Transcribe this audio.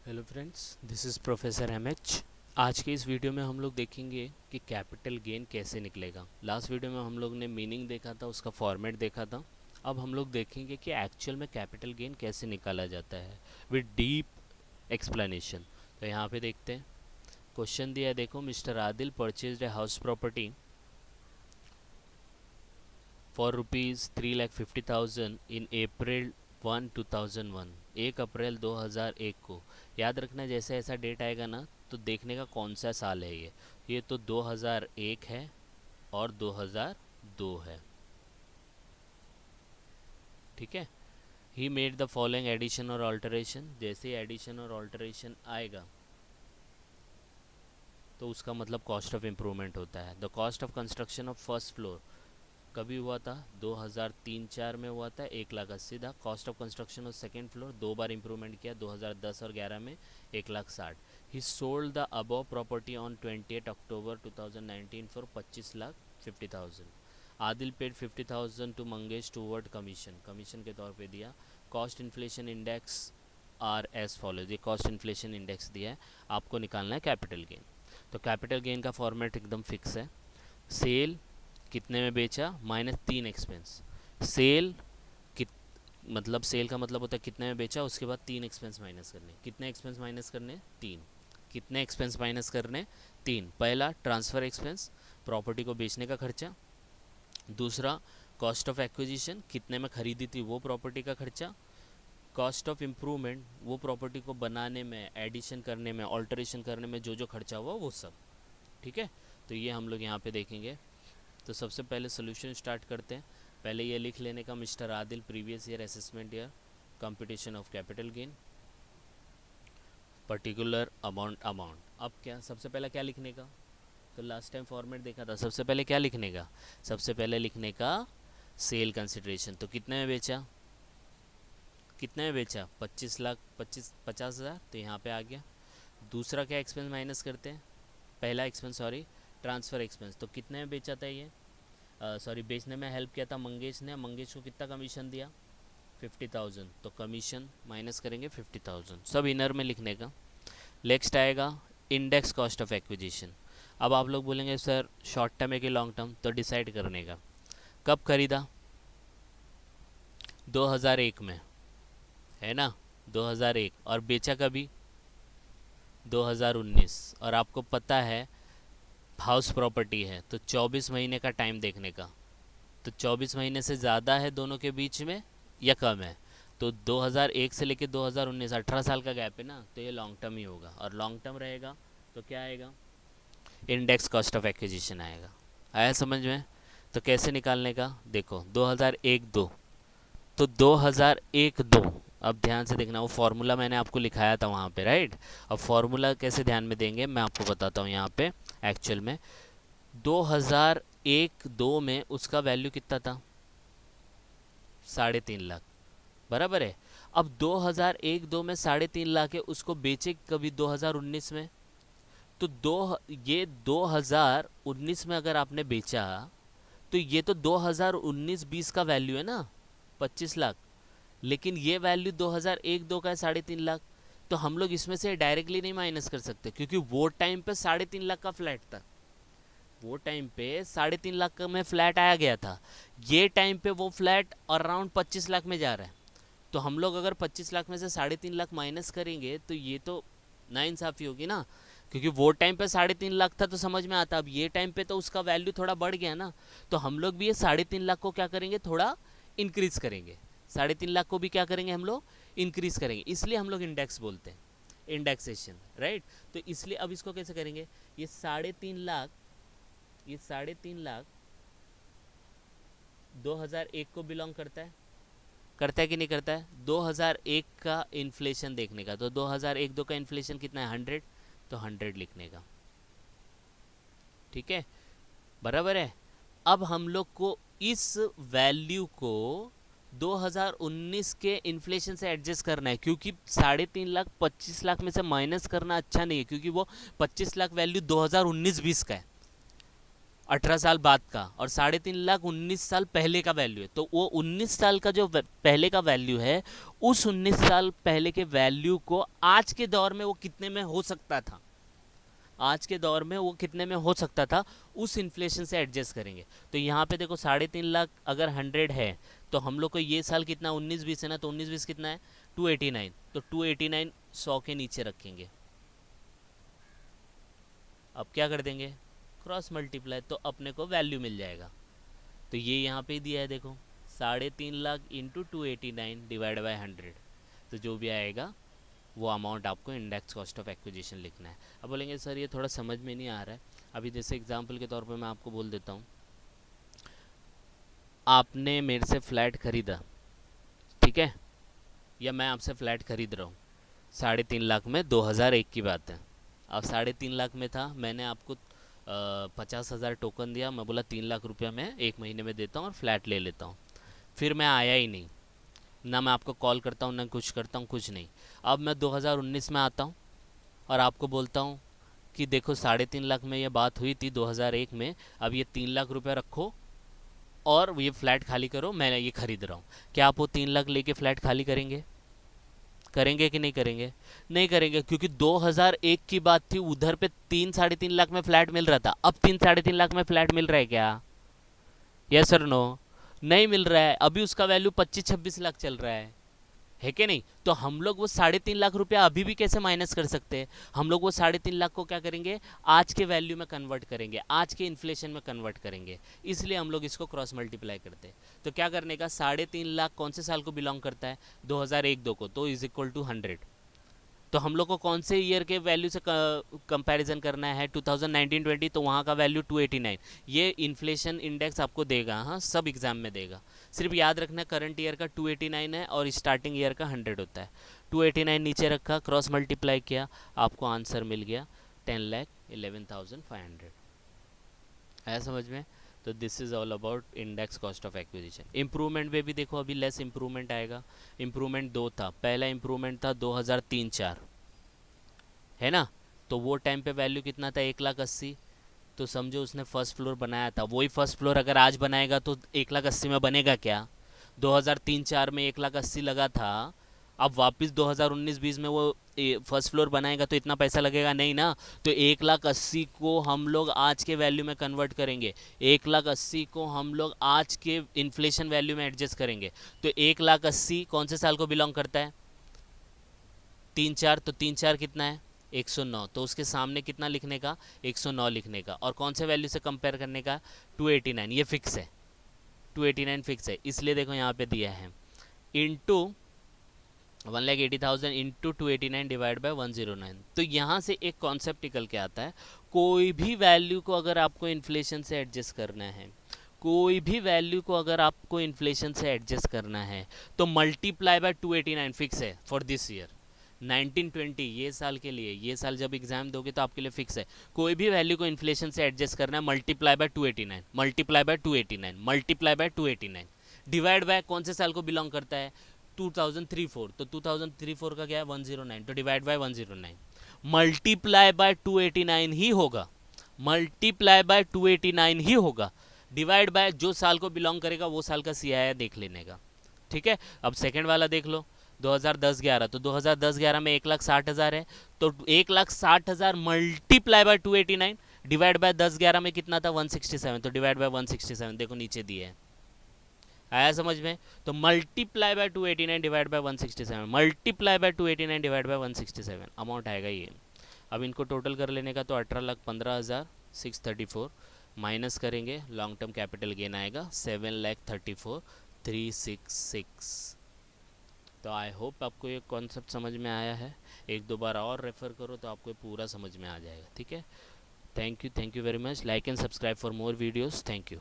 Hello friends, this is professor MH. आज के इस वीडियो में हम लोग देखेंगे कि कैपिटल गेन कैसे निकलेगा। लास्ट वीडियो में हम लोग ने मीनिंग देखा था, उसका फॉर्मेट देखा था। अब हम लोग देखेंगे कि एक्चुअल में कैपिटल गेन कैसे निकाला जाता है विद डीप एक्सप्लेनेशन। तो यहाँ पे देखते हैं, क्वेश्चन दिया है, देखो। Mister Adil purchase a house property for ₹3,50,000 in April 1, 2001। 1 अप्रैल 2001 को। याद रखना, जैसे ऐसा डेट आएगा ना तो देखने का कौन सा साल है ये तो 2001 है और 2002 है। ठीक है। He made the following addition और ऑल्टरेशन। जैसे ही एडिशन और ऑल्टरेशन आएगा तो उसका मतलब कॉस्ट ऑफ इम्प्रूवमेंट होता है। The cost of construction of first floor कभी हुआ था? 2003-04 में हुआ था, 1,80,000 था। Cost of construction of second floor दो बार इंप्रूवमेंट किया, 2010 और 11 में, 1,60,000। He sold the above property on 28 October 2019 for 25,50,000। Adil paid 50,000 to Mangesh toward commission, commission के तौर पे दिया। Cost inflation index are as follows. ये कॉस्ट इन्फ्लेशन इंडेक्स दिया है, आपको निकालना है कैपिटल गेन। तो कैपिटल गेन का फॉर्मेट एकदम फिक्स है। सेल कितने में बेचा, -3 एक्सपेंस। सेल कित मतलब सेल का मतलब होता है कितने में बेचा, उसके बाद 3 एक्सपेंस माइनस करने। कितने एक्सपेंस माइनस करने? 3। कितने एक्सपेंस माइनस करने? 3। पहला ट्रांसफ़र एक्सपेंस, प्रॉपर्टी को बेचने का खर्चा। दूसरा कॉस्ट ऑफ एक्विजिशन, कितने में खरीदी थी वो प्रॉपर्टी का खर्चा। कॉस्ट ऑफ इम्प्रूवमेंट, वो प्रॉपर्टी को बनाने में, एडिशन करने में, ऑल्टरेशन करने में जो जो खर्चा हुआ वो सब। ठीक है। तो ये हम लोग यहाँ पे देखेंगे। तो सबसे पहले सोल्यूशन स्टार्ट करते हैं। पहले ये लिख लेने का, mister Adil previous year assessment year computation of capital gain particular amount. अब क्या सबसे पहले क्या लिखने का? तो लास्ट टाइम फॉर्मेट देखा था, सबसे पहले क्या लिखने का? सबसे पहले लिखने का सेल कंसिडरेशन। तो कितने में बेचा? कितने में बेचा? 50,50,000। तो यहाँ पे आ गया। दूसरा क्या एक्सपेंस माइनस करते हैं? पहला एक्सपेंस, सॉरी, ट्रांसफ़र एक्सपेंस। तो कितने में बेचा था ये? सॉरी, बेचने में हेल्प किया था मंगेश ने। मंगेश को कितना कमीशन दिया? 50,000। तो कमीशन माइनस करेंगे 50,000, सब इनर में लिखने का। नेक्स्ट आएगा इंडेक्स कॉस्ट ऑफ एक्विजिशन। अब आप लोग बोलेंगे सर शॉर्ट टर्म है कि लॉन्ग टर्म, तो डिसाइड करने का। कब खरीदा? 2001 में, है ना? 2001। और बेचा कभी? 2019। और आपको पता है हाउस प्रॉपर्टी है तो 24 महीने का टाइम देखने का। तो 24 महीने से ज़्यादा है दोनों के बीच में या कम है? तो 2001 से लेकर 2019, 18 साल का गैप है ना, तो ये लॉन्ग टर्म ही होगा। और लॉन्ग टर्म रहेगा तो क्या आएगा? इंडेक्स कॉस्ट ऑफ एक्विजिशन आएगा। आया समझ में? तो कैसे निकालने का? देखो 2001-2, तो 2001-2, अब ध्यान से देखना, वो फॉर्मूला मैंने आपको लिखाया था वहाँ पे, राइट? अब फॉर्मूला कैसे ध्यान में देंगे मैं आपको बताता हूँ यहाँ पे। एक्चुअल में 2001-2 में उसका वैल्यू कितना था? 3.5 लाख, बराबर है। अब 2001-2 में 3.5 लाख है, उसको बेचे कभी 2019 में। तो ये 2019 में अगर आपने बेचा तो ये तो 2019-20 का वैल्यू है ना, 25 लाख। लेकिन ये वैल्यू 2001-2 का है 3.5 लाख। तो हम लोग इसमें से डायरेक्टली नहीं माइनस कर सकते, क्योंकि वो टाइम पे 3.5 लाख का फ्लैट था। वो टाइम पे 3.5 लाख का में फ्लैट आया गया था। ये टाइम पे वो फ्लैट अराउंड 25 लाख में जा रहा है। तो हम लोग अगर 25 लाख में से 3.5 लाख माइनस करेंगे तो ये तो नाइंसाफ़ी होगी ना, क्योंकि वो टाइम पे 3.5 लाख था तो समझ में आता। अब ये टाइम पे तो उसका वैल्यू थोड़ा बढ़ गया ना, तो हम लोग भी ये 3.5 लाख को क्या करेंगे, थोड़ा इंक्रीज करेंगे। 3.5 लाख को भी क्या करेंगे हम लोग? इंक्रीज करेंगे। इसलिए हम लोग इंडेक्स बोलते हैं, इंडेक्सेशन, राइट? तो इसलिए अब इसको कैसे करेंगे? ये 3.5 लाख, ये 3.5 लाख 2001 को बिलोंग करता है कि नहीं करता है? 2001 का इन्फ्लेशन देखने का। तो 2001-2 का इन्फ्लेशन कितना है? 100। तो 100 लिखने का। ठीक है, बराबर है। अब हम लोग को इस वैल्यू को 2019 के इन्फ्लेशन से एडजस्ट करना है, क्योंकि 3.5 लाख 25 लाख में से माइनस करना अच्छा नहीं है, क्योंकि वो 25 लाख वैल्यू 2019-20 का है। 18 साल बाद का, और 3.5 लाख 19 साल पहले का वैल्यू है। तो वो 19 साल का जो पहले का वैल्यू है, उस 19 साल पहले के वैल्यू को आज के दौर में वो कितने में हो सकता था, आज के दौर में वो कितने में हो सकता था, उस इन्फ्लेशन से एडजस्ट करेंगे। तो यहाँ पे देखो 3.5 लाख अगर 100 है, तो हम लोग को ये साल कितना 19-20 है ना, तो 19-20 कितना है 289, तो 289 100 के नीचे रखेंगे। अब क्या कर देंगे, क्रॉस मल्टीप्लाई, तो अपने को वैल्यू मिल जाएगा। तो ये यहाँ पे दिया है देखो, 3.5 लाख इंटू 289 डिवाइड बाई 100, तो जो भी आएगा वो अमाउंट आपको इंडेक्स कॉस्ट ऑफ एक्विजिशन लिखना है। अब बोलेंगे सर ये थोड़ा समझ में नहीं आ रहा है। अभी जैसे एग्जांपल के तौर पर मैं आपको बोल देता हूँ, आपने मेरे से फ्लैट खरीदा, ठीक है, या मैं आपसे फ्लैट खरीद रहा हूँ 3.5 लाख में, 2001 की बात है। अब 3.5 लाख में था, मैंने आपको 50,000 टोकन दिया, मैं बोला 3 लाख रुपया मैं 1 महीने में देता हूँ और फ्लैट ले लेता हूँ। फिर मैं आया ही नहीं, ना मैं आपको कॉल करता हूँ ना कुछ करता हूँ, कुछ नहीं। अब मैं 2019 में आता हूँ और आपको बोलता हूँ कि देखो 3.5 लाख में ये बात हुई थी 2001 में, अब ये 3 लाख रुपया रखो और ये फ्लैट खाली करो, मैं ये खरीद रहा हूँ। क्या आप वो 3 लाख लेके फ्लैट खाली करेंगे, करेंगे कि नहीं करेंगे? नहीं करेंगे, क्योंकि 2001 की बात थी, उधर पे 3-3.5 लाख में फ्लैट मिल रहा था। अब 3-3.5 लाख में फ्लैट मिल रहा है क्या? यस और नो? नहीं मिल रहा है। अभी उसका वैल्यू 25-26 लाख चल रहा है कि नहीं? तो हम लोग वो 3.5 लाख रुपया अभी भी कैसे माइनस कर सकते हैं? हम लोग वो 3.5 लाख को क्या करेंगे, आज के वैल्यू में कन्वर्ट करेंगे, आज के इन्फ्लेशन में कन्वर्ट करेंगे। इसलिए हम लोग इसको क्रॉस मल्टीप्लाई करते हैं। तो क्या करने का, 3.5 लाख कौन से साल को बिलोंग करता है, 2001-2 को, तो इज इक्वल टू 100। तो हम लोग को कौन से ईयर के वैल्यू से कंपैरिजन करना है, 2019-20, तो वहाँ का वैल्यू 289। ये इन्फ्लेशन इंडेक्स आपको देगा, हाँ, सब एग्जाम में देगा। सिर्फ याद रखना करंट ईयर का 289 है और स्टार्टिंग ईयर का 100 होता है। 289 नीचे रखा, क्रॉस मल्टीप्लाई किया, आपको आंसर मिल गया 10,11,500। आया समझ में? तो this is all about index cost of acquisition. Improvement में भी देखो, अभी लेस इम्प्रूवमेंट आएगा। इम्प्रूवमेंट 2 था, पहला इम्प्रूवमेंट था 2003-4, है ना? तो वो टाइम पे वैल्यू कितना था, 1,80,000। तो समझो उसने फर्स्ट फ्लोर बनाया था, वही फर्स्ट फ्लोर अगर आज बनाएगा तो 1,80,000 में बनेगा क्या? 2003-4 में 1,80,000 लगा था, अब वापस 2019-20 में वो फर्स्ट फ्लोर बनाएगा तो इतना पैसा लगेगा नहीं ना। तो 1,80,000 को हम लोग आज के वैल्यू में कन्वर्ट करेंगे, 1,80,000 को हम लोग आज के इन्फ्लेशन वैल्यू में एडजस्ट करेंगे। तो 1,80,000 कौन से साल को बिलोंग करता है, 3-4, तो 3-4 कितना है 109, तो उसके सामने कितना लिखने का, 109 लिखने का, और कौन से वैल्यू से कंपेयर करने का, 289। ये फिक्स है, 289 फिक्स है, इसलिए देखो यहाँ पे दिया है इंटू 1,80,000 इंटू 289 डिवाइड बाई 109। तो यहाँ से एक कॉन्सेप्ट निकल के आता है, कोई भी वैल्यू को अगर आपको इन्फ्लेशन से एडजस्ट करना है, कोई भी वैल्यू को अगर आपको इन्फ्लेशन से एडजस्ट करना है, तो मल्टीप्लाई बाय 289 फिक्स है फॉर दिस ईयर 1920, ये साल के लिए। ये साल जब एग्जाम दोगे तो आपके लिए फिक्स है, कोई भी वैल्यू को इन्फ्लेशन से एडजस्ट करना है, multiply by 289, multiply by 289, multiply by 289, divide by कौन से साल को बिलोंग करता है, 2003-4, तो 2003-4 का क्या है 109, तो डिवाइड बाय 109, मल्टीप्लाई बाय 289 ही होगा, मल्टीप्लाई बाय 289 ही होगा, डिवाइड बाय जो साल को बिलोंग करेगा वो साल का CII देख लेने का। ठीक है, अब सेकंड वाला देख लो, 2010-11, तो 2010-11 में 1,60,000 है, तो 1,60,000 मल्टीप्लाई बाय 289 डिवाइड बाय 10-11 में कितना था 167, तो डिवाइड बाय 167 देखो नीचे दिए है। आया समझ में? तो multiply by 289 divide by 167, multiply by 289 divide by 167 amount आएगा ये। अब इनको टोटल कर लेने का, तो 18,15,634 माइनस करेंगे, लॉन्ग टर्म कैपिटल गेन आएगा 7,34,366। तो आई होप आपको ये कॉन्सेप्ट समझ में आया है। एक दो बार और रेफ़र करो तो आपको पूरा समझ में आ जाएगा। ठीक है, thank you very much. Like and subscribe for more videos. Thank you.